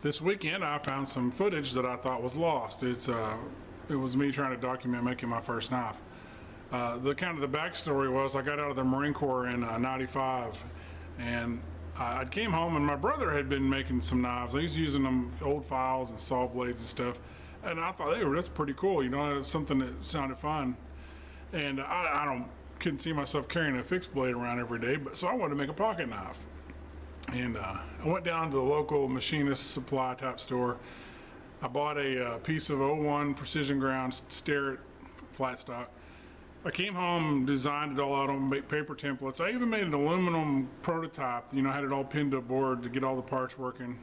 This weekend I found some footage that I thought was lost. It was me trying to document making my first knife. The backstory was I got out of the Marine Corps in '95, and I came home and my brother had been making some knives. He was using them old files and saw blades and stuff, and I thought, hey, that's pretty cool. You know, it's something that sounded fun, and I couldn't see myself carrying a fixed blade around every day, but so I wanted to make a pocket knife. And I went down to the local machinist supply type store. I bought a piece of '01 precision ground Starrett flat stock. I came home, designed it all out on paper templates. I even made an aluminum prototype, you know, had it all pinned up board to get all the parts working.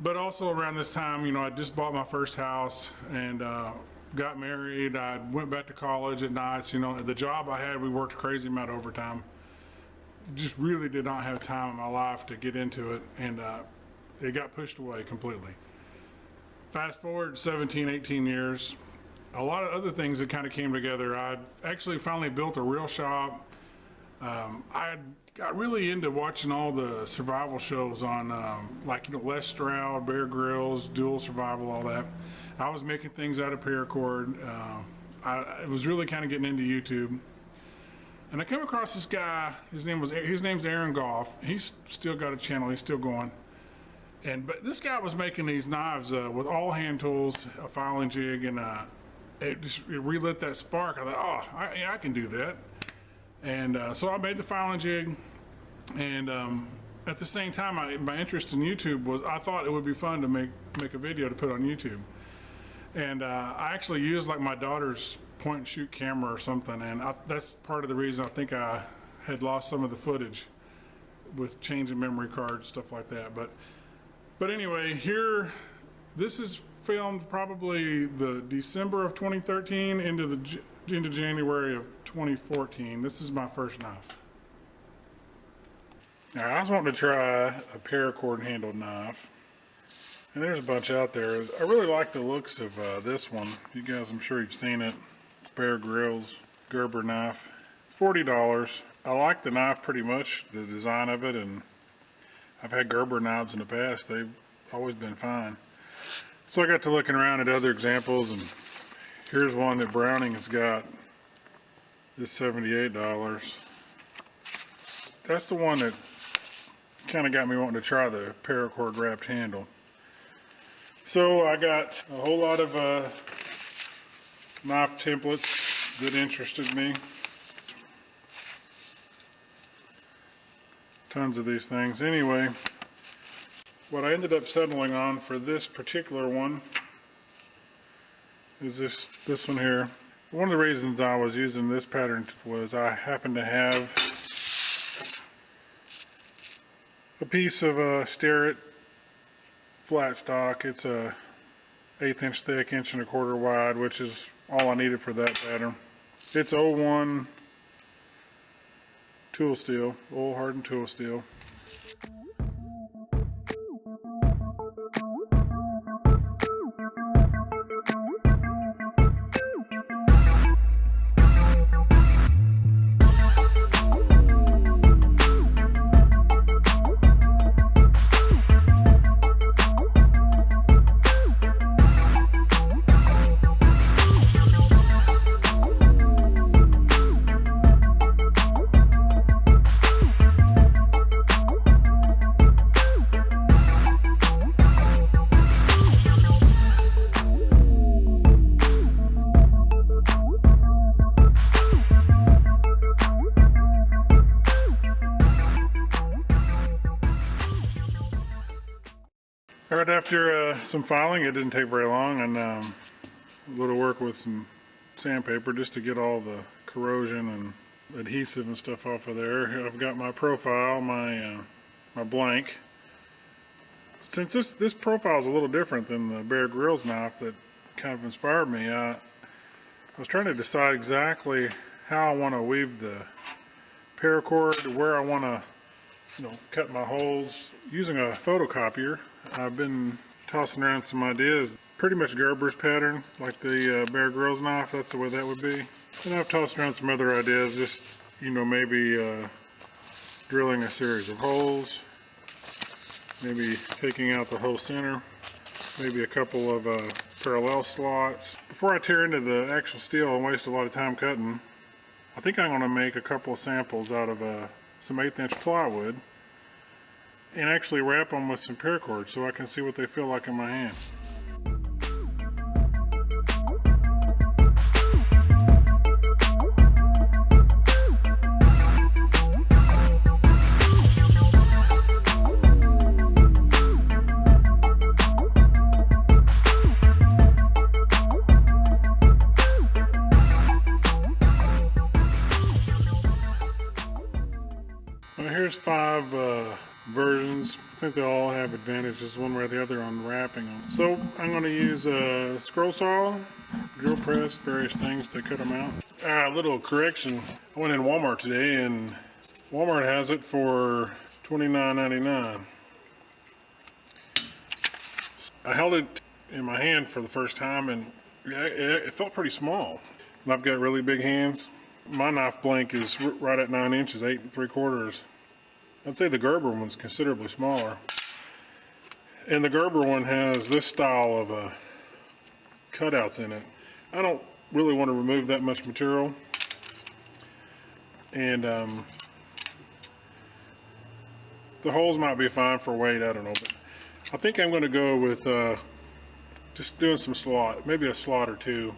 But also around this time, you know, I just bought my first house and got married. I went back to college at nights. You know, the job I had, we worked a crazy amount of overtime. Just really did not have time in my life to get into it, and it got pushed away completely. Fast forward 17, 18 years, a lot of other things that kind of came together. I actually finally built a real shop. I got really into watching all the survival shows on like, you know, Les Stroud, Bear Grylls, Dual Survival, all that. I was making things out of paracord. I was really kind of getting into YouTube. And I came across this guy. His name's Aaron Gough. He's still got a channel. He's still going. But this guy was making these knives with all hand tools, a filing jig, and it relit that spark. I thought, oh, I can do that. And so I made the filing jig. And at the same time, my interest in YouTube was, I thought it would be fun to make a video to put on YouTube. And I actually used like my daughter's point and shoot camera or something, and that's part of the reason I think I had lost some of the footage with changing memory cards, stuff like that. But anyway, here, this is filmed probably the December of 2013 into January of 2014. This is my first knife. Now, I was wanting to try a paracord handled knife, and there's a bunch out there. I really like the looks of this one. You guys, I'm sure you've seen it. Bear Grylls Gerber knife. It's $40. I like the knife pretty much, the design of it, and I've had Gerber knives in the past. They've always been fine. So I got to looking around at other examples, and here's one that Browning has got. It's $78. That's the one that kind of got me wanting to try the paracord wrapped handle. So I got a whole lot of knife templates that interested me. Tons of these things. Anyway, what I ended up settling on for this particular one is this one here. One of the reasons I was using this pattern was I happened to have a piece of Starrett flat stock. It's a 1/8 inch thick, 1 1/4 inch wide, which is all I needed for that pattern. It's '01 tool steel, oil hardened tool steel. Right after some filing, it didn't take very long, and a little work with some sandpaper just to get all the corrosion and adhesive and stuff off of there. I've got my profile, my blank. Since this profile is a little different than the Bear Grylls knife that kind of inspired me, I was trying to decide exactly how I want to weave the paracord, where I want to, you know, cut my holes using a photocopier. I've been tossing around some ideas, pretty much Gerber's pattern, like the Bear Grylls knife. That's the way that would be. And I've tossed around some other ideas, just, you know, maybe drilling a series of holes, maybe taking out the whole center, maybe a couple of parallel slots. Before I tear into the actual steel and waste a lot of time cutting, I think I'm going to make a couple of samples out of some 1/8 inch plywood and actually wrap them with some paracord so I can see what they feel like in my hand. Well, here's 5 versions. I think they all have advantages one way or the other on wrapping them. So I'm going to use a scroll saw, drill press, various things to cut them out. A little correction. I went in Walmart today and Walmart has it for $29.99. I held it in my hand for the first time and it felt pretty small. And I've got really big hands. My knife blank is right at 9 inches, 8 3/4. I'd say the Gerber one's considerably smaller. And the Gerber one has this style of cutouts in it. I don't really want to remove that much material. And the holes might be fine for weight, I don't know. But I think I'm going to go with just doing some slot, maybe a slot or two.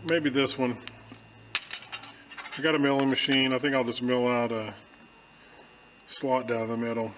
Maybe this one. I got a milling machine. I think I'll just mill out a slot down the middle.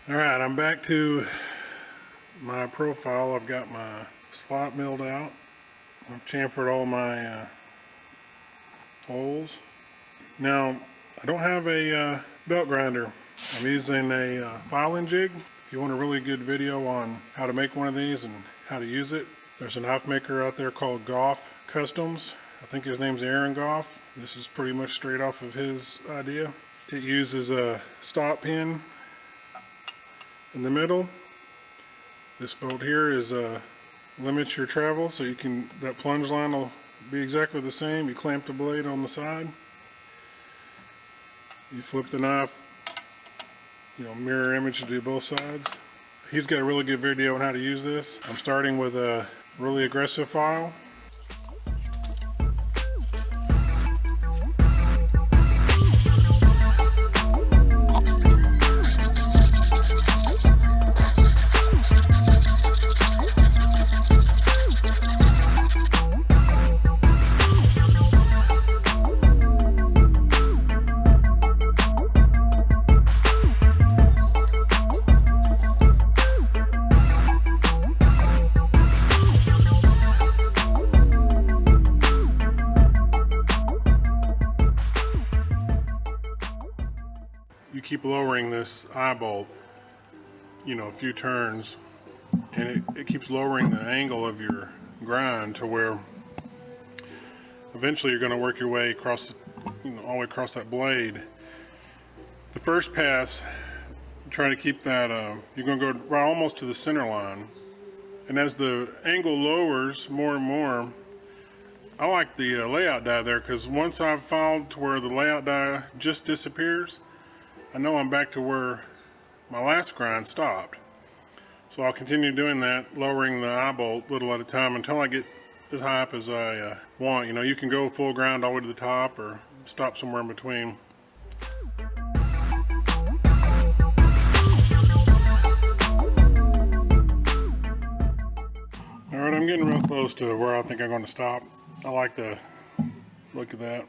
Alright, I'm back to my profile. I've got my slot milled out. I've chamfered all my holes. Now, I don't have a belt grinder. I'm using a filing jig. If you want a really good video on how to make one of these and how to use it, there's a knife maker out there called Gough Customs. I think his name's Aaron Gough. This is pretty much straight off of his idea. It uses a stop pin in the middle. This bolt here is limits your travel, so you can, that plunge line will be exactly the same. You clamp the blade on the side, you flip the knife, mirror image to do both sides. He's got a really good video on how to use this. I'm starting with a really aggressive file. You keep lowering this eye bolt, a few turns, and it keeps lowering the angle of your grind to where eventually you're going to work your way across, all the way across that blade. The first pass, try to keep that, you're going to go right almost to the center line, and as the angle lowers more and more, I like the layout die there, because once I've filed to where the layout die just disappears, I know I'm back to where my last grind stopped. So I'll continue doing that, lowering the eye bolt little at a time until I get as high up as I want. You know, you can go full ground all the way to the top or stop somewhere in between. All right, I'm getting real close to where I think I'm going to stop. I like the look at that.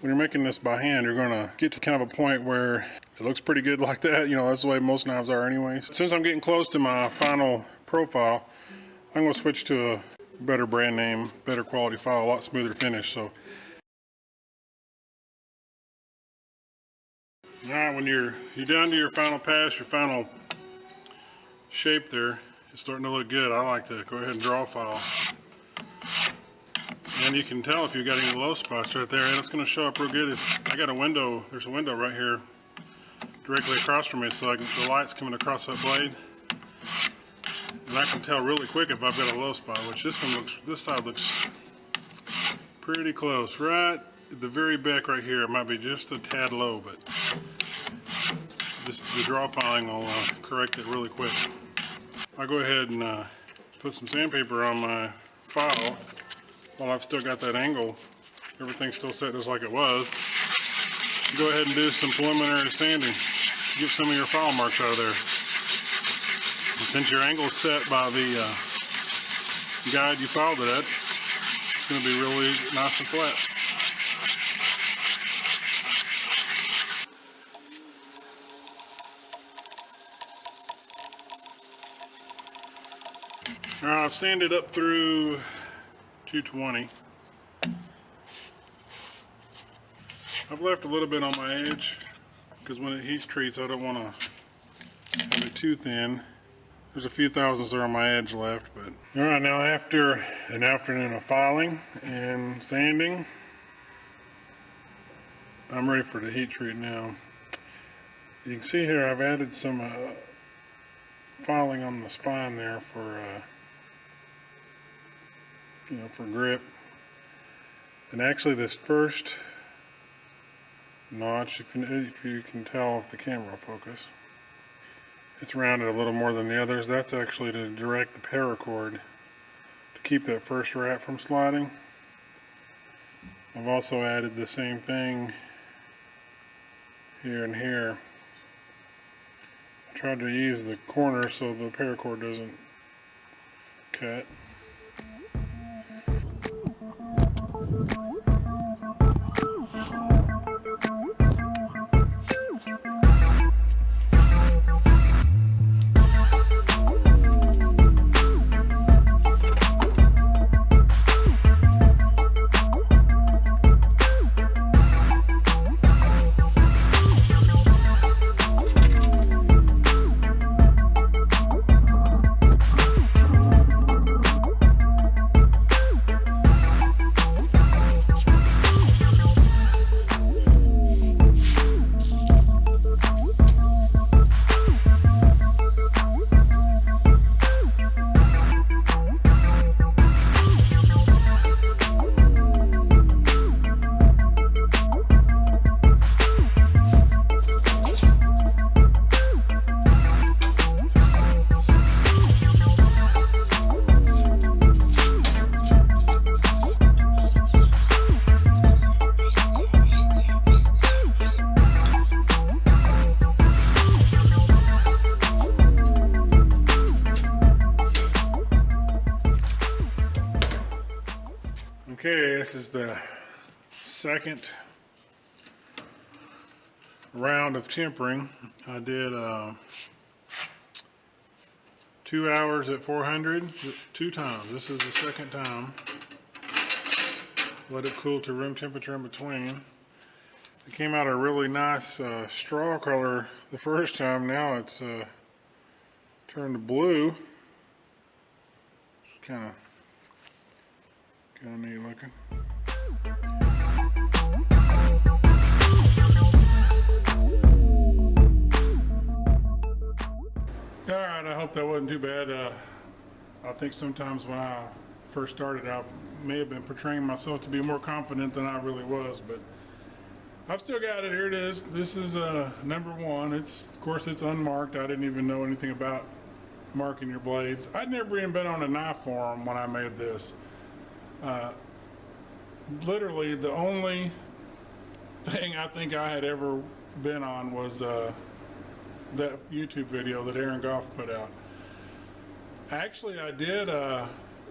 When you're making this by hand, you're going to get to kind of a point where it looks pretty good like that. You know, that's the way most knives are anyways. Since I'm getting close to my final profile, I'm going to switch to a better brand name, better quality file, a lot smoother finish. So, all right, when you're down to your final pass, your final shape there, it's starting to look good. I like to go ahead and draw a file. And you can tell if you got any low spots right there, and it's going to show up real good. If I got a window, there's a window right here directly across from me, so the light's coming across that blade. And I can tell really quick if I've got a low spot, which this side looks pretty close. Right at the very back right here, it might be just a tad low, but the draw filing will correct it really quick. I'll go ahead and put some sandpaper on my file while I've still got that angle. Everything's still set just like it was. Go ahead and do some preliminary sanding. Get some of your file marks out of there. And since your angle's set by the guide you filed it at, it's going to be really nice and flat. All right, I've sanded up through 220. I've left a little bit on my edge because when it heat treats, I don't want to have it too thin. There's a few thousandths there on my edge left, but all right, now after an afternoon of filing and sanding, I'm ready for the heat treat now. You can see here I've added some filing on the spine there for for grip. And actually this first notch, if you can tell if the camera will focus, it's rounded a little more than the others. That's actually to direct the paracord to keep that first wrap from sliding. I've also added the same thing here and here. I tried to use the corner so the paracord doesn't cut. Okay, this is the second round of tempering. I did 2 hours at 400 2 times. This is the second time. Let it cool to room temperature in between. It came out a really nice straw color the first time. Now it's turned to blue. It's kind of neat looking. Alright, I hope that wasn't too bad. I think sometimes when I first started out, may have been portraying myself to be more confident than I really was, but I've still got it. Here it is. This is number one. Of course it's unmarked. I didn't even know anything about marking your blades. I'd never even been on a knife forum when I made this. Literally the only thing I think I had ever been on was that YouTube video that Aaron Gough put out. Actually, I did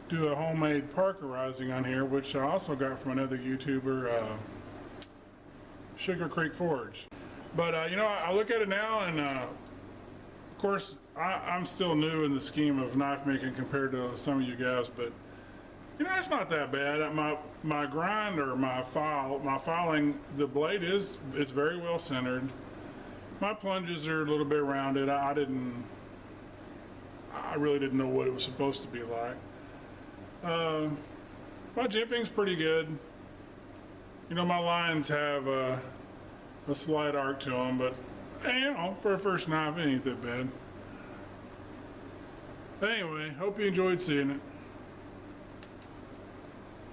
do a homemade parkerizing on here, which I also got from another YouTuber, Sugar Creek Forge. But you know, I look at it now, and of course, I'm still new in the scheme of knife making compared to some of you guys, but you know, it's not that bad. My grind, or my filing, the blade it's very well centered. My plunges are a little bit rounded. I really didn't know what it was supposed to be like. My jimping's pretty good. You know, my lines have a slight arc to them, but you know, for a first knife, it ain't that bad. Anyway, hope you enjoyed seeing it.